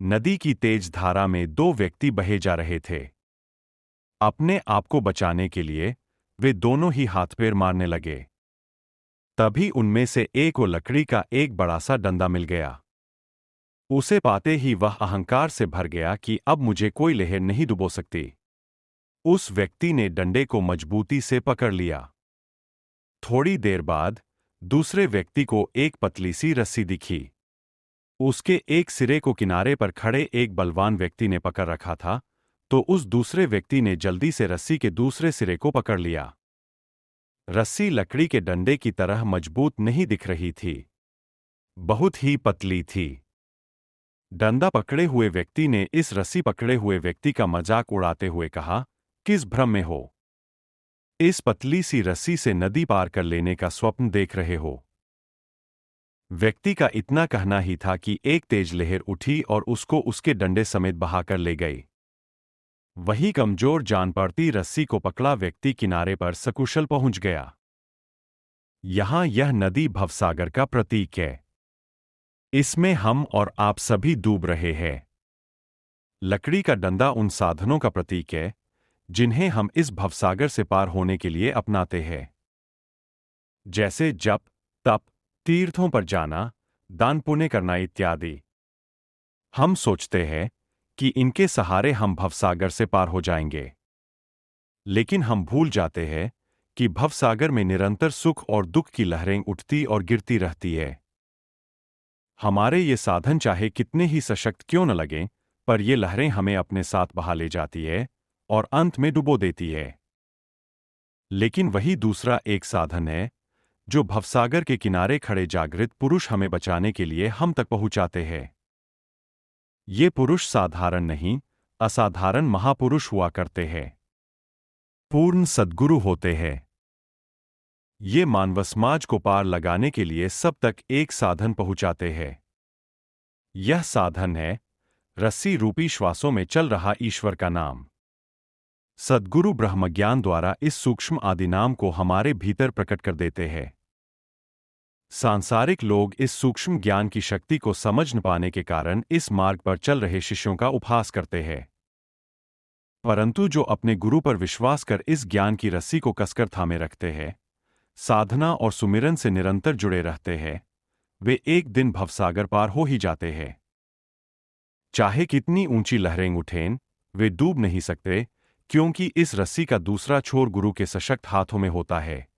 नदी की तेज धारा में दो व्यक्ति बहे जा रहे थे। अपने आप को बचाने के लिए वे दोनों ही हाथ पैर मारने लगे। तभी उनमें से एक को लकड़ी का एक बड़ा सा डंडा मिल गया। उसे पाते ही वह अहंकार से भर गया कि अब मुझे कोई लहर नहीं डुबो सकती। उस व्यक्ति ने डंडे को मजबूती से पकड़ लिया। थोड़ी देर बाद दूसरे व्यक्ति को एक पतली सी रस्सी दिखी। उसके एक सिरे को किनारे पर खड़े एक बलवान व्यक्ति ने पकड़ रखा था, तो उस दूसरे व्यक्ति ने जल्दी से रस्सी के दूसरे सिरे को पकड़ लिया। रस्सी लकड़ी के डंडे की तरह मजबूत नहीं दिख रही थी, बहुत ही पतली थी। डंडा पकड़े हुए व्यक्ति ने इस रस्सी पकड़े हुए व्यक्ति का मजाक उड़ाते हुए कहा, किस भ्रम में हो? इस पतली सी रस्सी से नदी पार कर लेने का स्वप्न देख रहे हो? व्यक्ति का इतना कहना ही था कि एक तेज लहर उठी और उसको उसके डंडे समेत बहाकर ले गई। वही कमजोर जान पड़ती रस्सी को पकड़ा व्यक्ति किनारे पर सकुशल पहुंच गया। यहां यह नदी भवसागर का प्रतीक है। इसमें हम और आप सभी डूब रहे हैं। लकड़ी का डंडा उन साधनों का प्रतीक है जिन्हें हम इस भवसागर से पार होने के लिए अपनाते हैं, जैसे जप, तप, तीर्थों पर जाना, दान पुण्य करना इत्यादि। हम सोचते हैं कि इनके सहारे हम भवसागर से पार हो जाएंगे, लेकिन हम भूल जाते हैं कि भवसागर में निरंतर सुख और दुख की लहरें उठती और गिरती रहती है। हमारे ये साधन चाहे कितने ही सशक्त क्यों न लगें, पर ये लहरें हमें अपने साथ बहा ले जाती है और अंत में डुबो देती है। लेकिन वही दूसरा एक साधन है जो भवसागर के किनारे खड़े जागृत पुरुष हमें बचाने के लिए हम तक पहुंचाते हैं। ये पुरुष साधारण नहीं, असाधारण महापुरुष हुआ करते हैं। पूर्ण सद्गुरु होते हैं। ये मानव समाज को पार लगाने के लिए सब तक एक साधन पहुंचाते हैं। यह साधन है रस्सी रूपी श्वासों में चल रहा ईश्वर का नाम। सद्गुरु ब्रह्मज्ञान द्वारा इस सूक्ष्म आदि नाम को हमारे भीतर प्रकट कर देते हैं। सांसारिक लोग इस सूक्ष्म ज्ञान की शक्ति को समझ न पाने के कारण इस मार्ग पर चल रहे शिष्यों का उपहास करते हैं। परंतु जो अपने गुरु पर विश्वास कर इस ज्ञान की रस्सी को कसकर थामे रखते हैं, साधना और सुमिरन से निरंतर जुड़े रहते हैं, वे एक दिन भवसागर पार हो ही जाते हैं। चाहे कितनी ऊंची लहरें उठें, वे डूब नहीं सकते, क्योंकि इस रस्सी का दूसरा छोर गुरु के सशक्त हाथों में होता है।